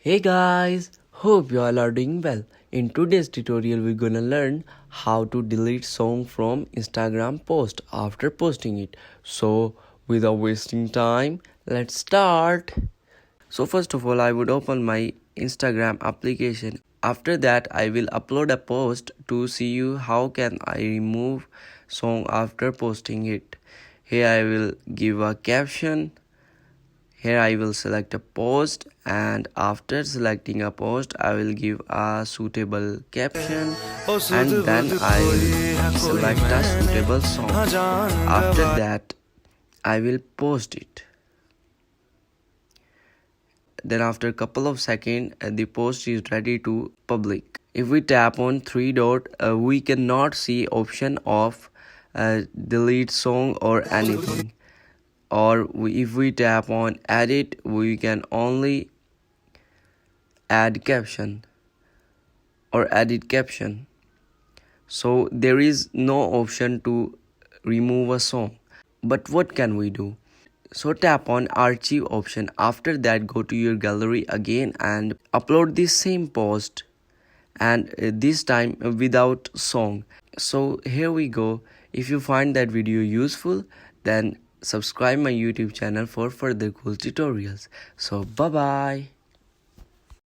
Hey guys, hope you all are doing well. In today's tutorial we're gonna learn how to delete song from Instagram post after posting it. So without wasting time, let's start. So first of all I would open my Instagram application. After that I will upload a post to see you how can I remove song after posting it. Here I will give a caption. Here I will select a post, and after selecting a post I will give a suitable caption, and then I will select a suitable song. After that I will post it. Then after a couple of seconds the post is ready to public. If we tap on three dot we cannot see option of delete song or anything. Or if we tap on edit we can only add caption or edit caption. So there is no option to remove a song. But what can we do? So tap on archive option. After that go to your gallery again and upload the same post, and this time without song. So here we go. If you find that video useful, then subscribe my YouTube channel for further cool tutorials. So bye bye.